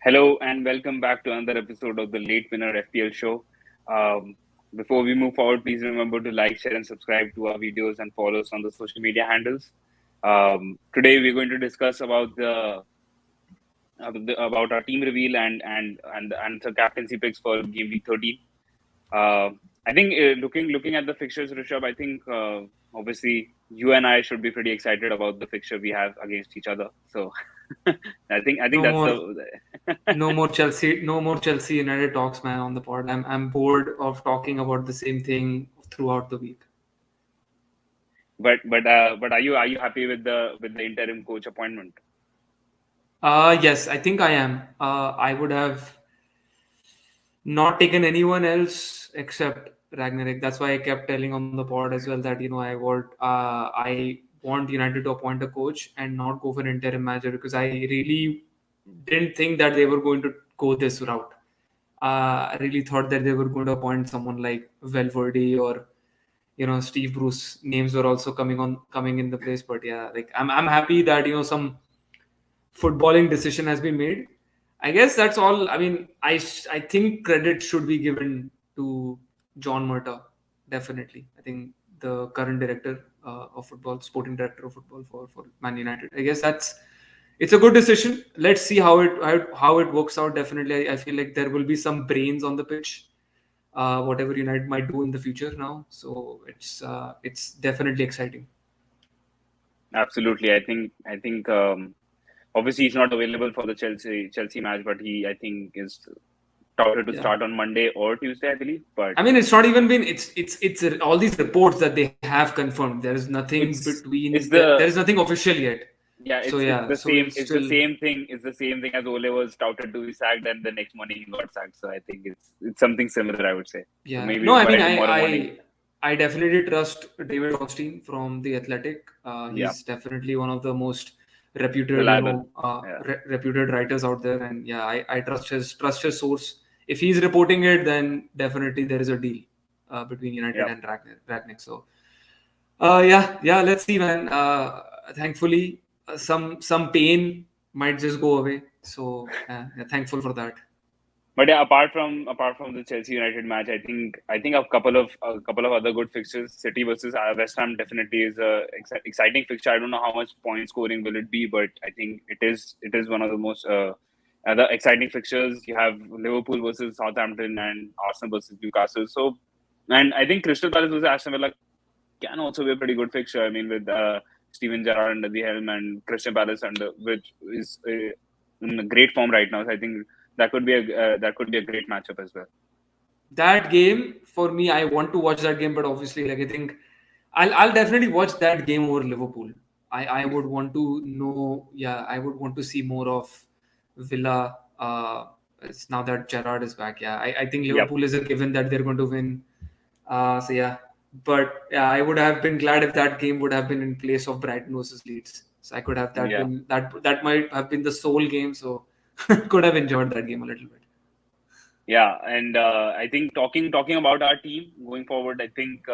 Hello and welcome back to another episode of the Late Winner FPL Show. Before we move forward, please remember to like, share, and subscribe to our videos and follow us on the social media handles. Today we're going to discuss about about our team reveal and the captaincy picks for game week 13. I think looking at the fixtures, Rishabh, I think obviously you and I should be pretty excited about the fixture we have against each other. So I think No that's more, no more Chelsea United talks, man. On the pod, I'm bored of talking about the same thing throughout the week. But are you happy with the interim coach appointment? Yes, I think I am. I would have not taken anyone else except Ragnarok. That's why I kept telling on the pod as well that I want United to appoint a coach and not go for an interim manager, because I really didn't think that they were going to go this route. I really thought that they were going to appoint someone like Valverde or Steve Bruce. Names were also coming in the place, but yeah, like I'm happy that some footballing decision has been made. I guess that's all. I mean, I think credit should be given to John Murtaugh. Definitely, I think the current director of football, sporting director of football for Man United. I guess it's a good decision. Let's see how it works out. Definitely, I feel like there will be some brains on the pitch. Whatever United might do in the future now, so it's definitely exciting. Absolutely, I think obviously he's not available for the Chelsea match, but I think is touted to start on Monday or Tuesday, I believe. But I mean, it's not even been. It's all these reports that they have confirmed. There is nothing between. There is nothing official yet. Yeah, it's the same. It's the same thing. It's the same thing as Ole was touted to be sacked, and the next morning he got sacked. So I think it's something similar, I would say. Yeah. So maybe No, I mean, I definitely trust David Ornstein from The Athletic. He's definitely one of the most reputed, reputed writers out there, and yeah, I trust his source. If he's reporting it, then definitely there is a deal between United and Ragnick. So, let's see, man. Thankfully, some pain might just go away. So, thankful for that. But yeah, apart from the Chelsea United match, I think a couple of other good fixtures. City versus West Ham definitely is a exciting fixture. I don't know how much point scoring will it be, but I think it is one of the most other exciting fixtures. You have Liverpool versus Southampton and Arsenal versus Newcastle. So, and I think Crystal Palace versus Aston Villa can also be a pretty good fixture. I mean, with Steven Gerrard under the helm and Crystal Palace which is in great form right now. So I think that could be a great matchup as well. That game for me, I want to watch that game, but obviously, like I think I'll definitely watch that game over Liverpool. I would want to know. Yeah, I would want to see more of Villa. It's now that Gerrard is back. Yeah, I think Liverpool is a given that they're going to win. So yeah, but yeah, I would have been glad if that game would have been in place of Brighton versus Leeds. So I could have been that might have been the sole game. So could have enjoyed that game a little bit. Yeah, and I think talking about our team going forward, I think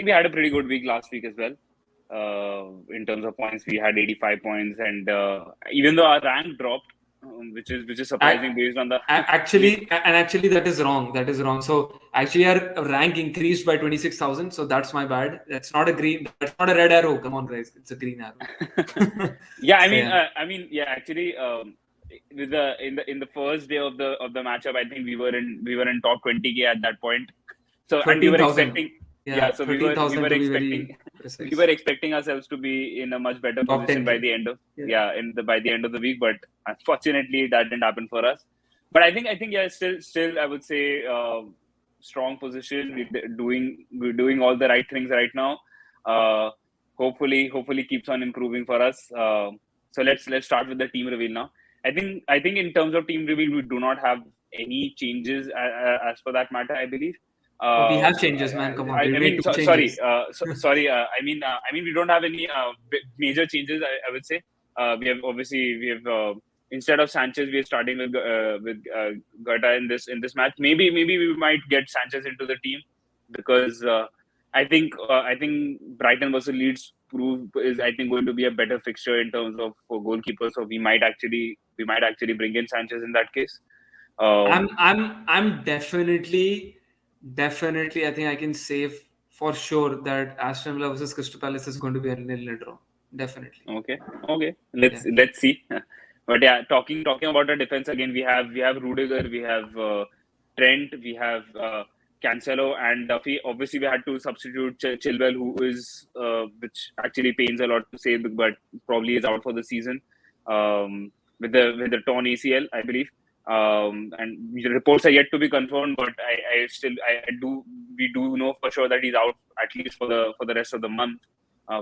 we had a pretty good week last week as well. In terms of points, we had 85 points, and even though our rank dropped, which is surprising based on the actually that is wrong. That is wrong. So actually, our rank increased by 26,000. So that's my bad. That's not a red arrow. Come on, guys, it's a green arrow. Yeah, actually. In the first day of the matchup, I think we were in top 20K at that point. So and we were expecting, so we were expecting ourselves to be in a much better position by the end of the week, but unfortunately that didn't happen for us. But I think still I would say strong position. We're doing all the right things right now. Hopefully keeps on improving for us. So let's start with the team reveal now. I think in terms of team reveal, we do not have any changes as for that matter, I believe. We have changes, man. Come on. I mean, sorry. I mean, we don't have any major changes. I would say we have instead of Sanchez, we are starting with 𝗕𝗲𝗓 in this match. Maybe we might get Sanchez into the team because I think Brighton versus Leeds is going to be a better fixture in terms of for goalkeepers. So we might actually we might actually bring in Sanchez in that case. I'm definitely. I think I can say for sure that Aston Villa versus Crystal Palace is going to be a 0-0 draw. Definitely. Okay. Let's see. But yeah, talking about the defense again, we have Rudiger, we have Trent, we have Cancelo and Duffy. Obviously, we had to substitute Chilwell, who is which actually pains a lot to say, but probably is out for the season with the torn ACL, I believe. And the reports are yet to be confirmed, but we do know for sure that he's out at least for the rest of the month,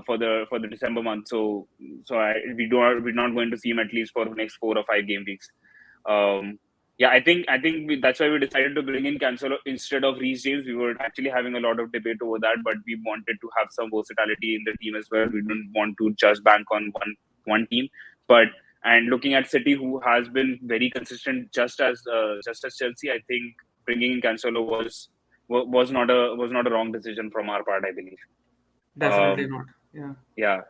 for the December month. So we're not going to see him at least for the next 4 or 5 game weeks. I think that's why we decided to bring in Cancelo instead of Reece James. We were actually having a lot of debate over that, but we wanted to have some versatility in the team as well. We didn't want to just bank on one team, and looking at City, who has been very consistent, just as Chelsea, I think bringing in Cancelo was not a wrong decision from our part, I believe. Definitely not. Yeah.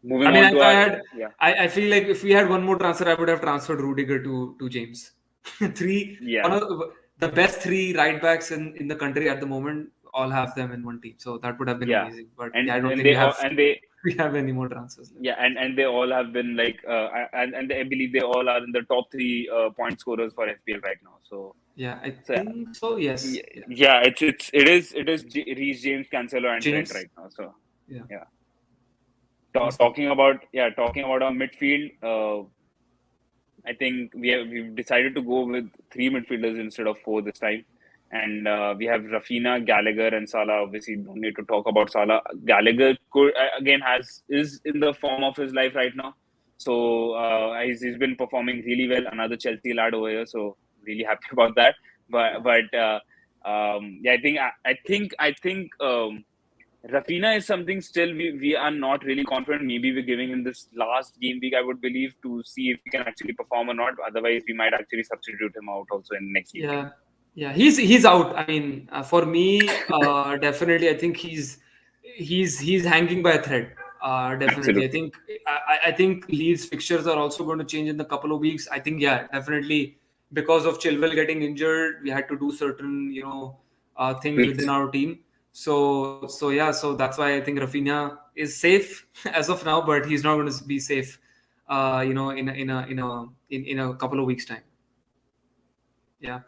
Moving on to I feel like if we had one more transfer, I would have transferred Rudiger to James. One of the best 3 right backs in the country at the moment, all have them in one team. So that would have been amazing. But I don't think we have any more transfers left. Yeah, and they all have been like, and I believe they all are in the top 3 point scorers for FPL right now. So I think so. Yes. Yeah, it is Reece James, Cancelo, and Trent right now. So yeah. Talking about our midfield, I think we've decided to go with 3 midfielders instead of 4 this time. And we have Raphinha, Gallagher, and Salah. Obviously, don't need to talk about Salah. Gallagher is in the form of his life right now. So he's been performing really well. Another Chelsea lad over here. So really happy about that. But I think Raphinha is something still we are not really confident. Maybe we're giving him this last game week, I would believe, to see if he can actually perform or not. Otherwise, we might actually substitute him out also in next game. Yeah, he's out. I mean, for me, definitely, I think he's hanging by a thread. Definitely, Absolutely. I think Leeds fixtures are also going to change in a couple of weeks. I think definitely because of Chilwell getting injured, we had to do certain things within our team. So that's why I think Raphinha is safe as of now, but he's not going to be safe, in a couple of weeks' time. Yeah.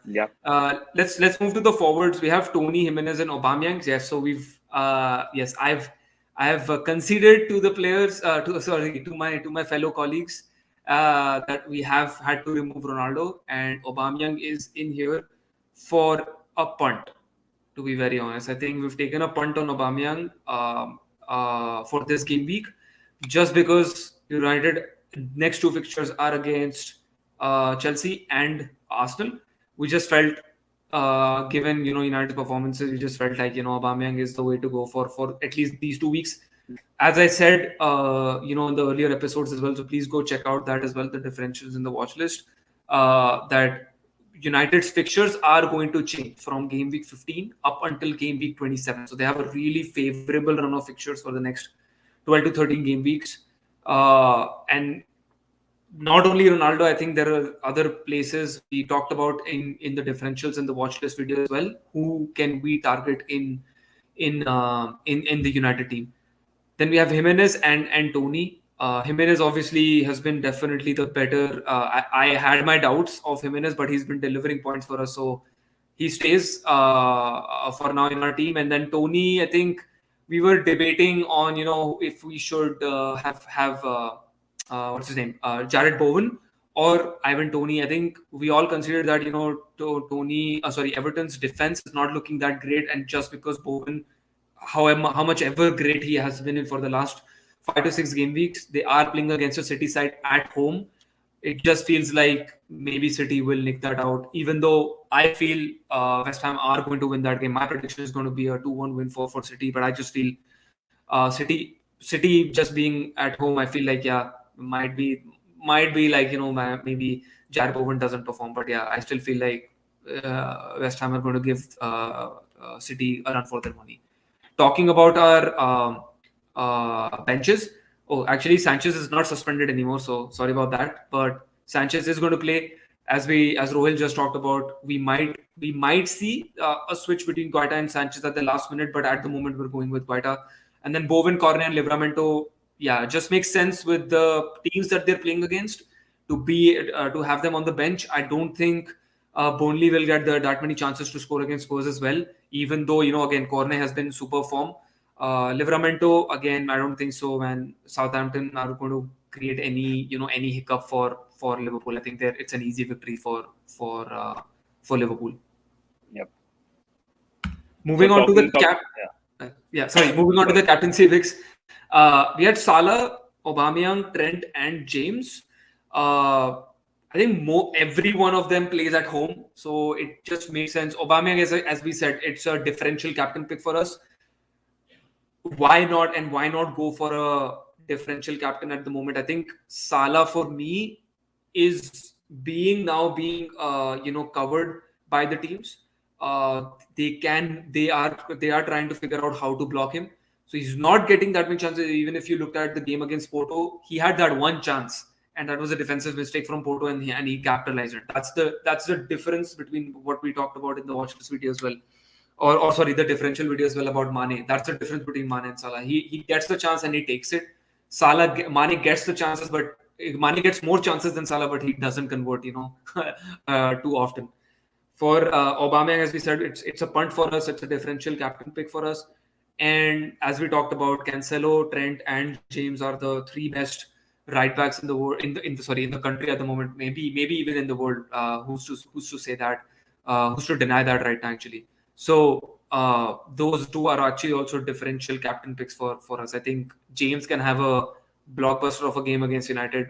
Let's move to the forwards. We have Toney, Jimenez, and Aubameyang. Yes. So we've I have conceded to the players to my fellow colleagues that we have had to remove Ronaldo, and Aubameyang is in here for a punt. To be very honest, I think we've taken a punt on Aubameyang for this game week, just because United next 2 fixtures are against Chelsea and Arsenal. We just felt, given United's performances, we just felt like Aubameyang is the way to go for at least these 2 weeks. As I said, in the earlier episodes as well. So please go check out that as well. The differentials in the watch list. That United's fixtures are going to change from game week 15 up until game week 27. So they have a really favorable run of fixtures for the next 12 to 13 game weeks. And not only Ronaldo, I think there are other places we talked about in the differentials in the watch list video as well. Who can we target in the United team? Then we have Jimenez and Toney. Jimenez obviously has been definitely the better. I had my doubts of Jimenez, but he's been delivering points for us. So he stays for now in our team. And then Toney, I think we were debating on, if we should have what's his name? Jarrod Bowen or Ivan Toney. I think we all considered that, Everton's defense is not looking that great. And just because Bowen, how much ever great he has been in for the last 5 to 6 game weeks, they are playing against a City side at home. It just feels like maybe City will nick that out, even though I feel West Ham are going to win that game. My prediction is going to be a 2-1 win for City, but I just feel City just being at home, I feel like might be like maybe Jarrod Bowen doesn't perform, but I still feel like West Ham are going to give City a run for their money. Talking about our benches. Oh, actually, Sanchez is not suspended anymore, so sorry about that. But Sanchez is going to play. As Rohil just talked about, we might see a switch between 𝗕𝗽𝗓 and Sanchez at the last minute, but at the moment we're going with 𝗕𝗓. And then Bowen, Cornet, and Livramento, just makes sense with the teams that they're playing against to have them on the bench. I don't think Burnley will get that many chances to score against Spurs as well, even though, again, Cornet has been super form. Livramento, again, I don't think so, man. Southampton are going to create any hiccup for Liverpool. I think it's an easy victory for Liverpool. Yep. Moving on to the captaincy picks. We had Salah, Aubameyang, Trent, and James. I think every one of them plays at home, so it just makes sense. Aubameyang, as we said, it's a differential captain pick for us. Why not? And why not go for a differential captain at the moment? I think Salah for me is being covered by the teams. They are trying to figure out how to block him. So he's not getting that many chances. Even if you looked at the game against Porto, he had that one chance, and that was a defensive mistake from Porto, and he capitalized it. That's the difference between what we talked about in the watch list video as well. Or sorry, the differential video as well about Mane. That's the difference between Mane and Salah. He gets the chance and he takes it. Mane gets the chances, but Mane gets more chances than Salah, but he doesn't convert, too often. For Aubameyang, as we said, it's a punt for us. It's a differential captain pick for us. And as we talked about, Cancelo, Trent, and James are the three best right backs in the world, in the country at the moment. Maybe even in the world. Who's to say that? Who's to deny that right now? Actually. So those two are actually also differential captain picks for us. I think James can have a blockbuster of a game against United.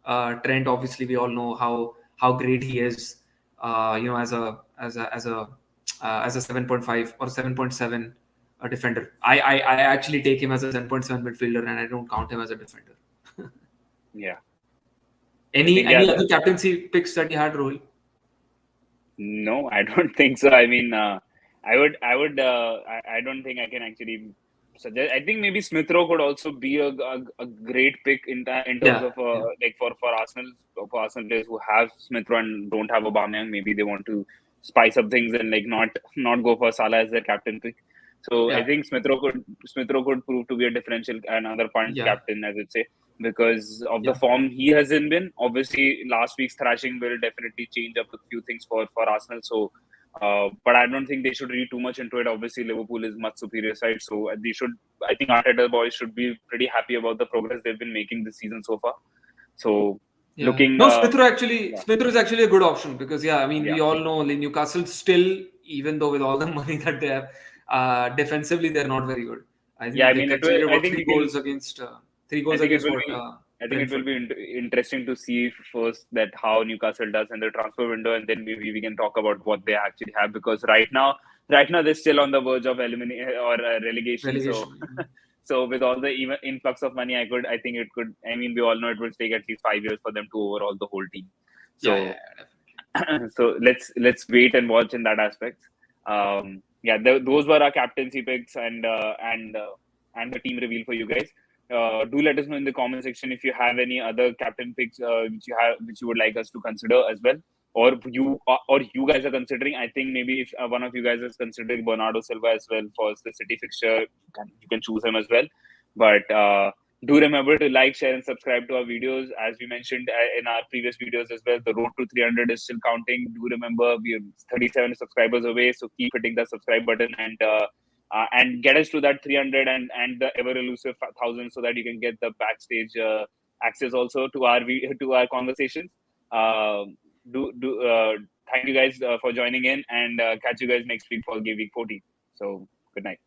Trent, obviously, we all know how great he is. As a 7.5 or 7.7 defender. I actually take him as a 7.7 midfielder, and I don't count him as a defender. Yeah. Any other captaincy picks that you had, Rohil? No, I don't think so. I mean, I don't think I can actually suggest. I think maybe Smith Rowe could also be a great pick in terms of like for Arsenal players who have Smith Rowe and don't have Aubameyang. Maybe they want to spice up things and like not go for Salah as their captain pick. So I think Smith Rowe could prove to be a differential, another punt captain, as I'd say, because of the form he hasn't been. Obviously, last week's thrashing will definitely change up a few things for Arsenal. So, but I don't think they should read too much into it. Obviously, Liverpool is much superior side, so they should. I think Arteta boys should be pretty happy about the progress they've been making this season so far. So. Looking, Smith Rowe is actually a good option because we all know Newcastle still, even though with all the money that they have, defensively they're not very good. I think three goals against what. I think it will be interesting to see first that how Newcastle does in the transfer window, and then maybe we can talk about what they actually have, because right now they're still on the verge of elimination or relegation. So with all the even influx of money, I think it could. I mean, we all know it will take at least 5 years for them to overhaul the whole team. So, so let's wait and watch in that aspect. Those were our captaincy picks and the team reveal for you guys. Do let us know in the comment section if you have any other captain picks which you would like us to consider as well, or you guys are considering. I think maybe if one of you guys is considering Bernardo Silva as well for the City fixture, you can choose him as well. But do remember to like, share, and subscribe to our videos. As we mentioned in our previous videos as well, the road to 300 is still counting. Do remember we are 37 subscribers away, so keep hitting the subscribe button and get us to that 300 and the ever elusive 1,000, so that you can get the backstage access also to our conversations. Thank you guys for joining in, and catch you guys next week for Game Week 14. So good night.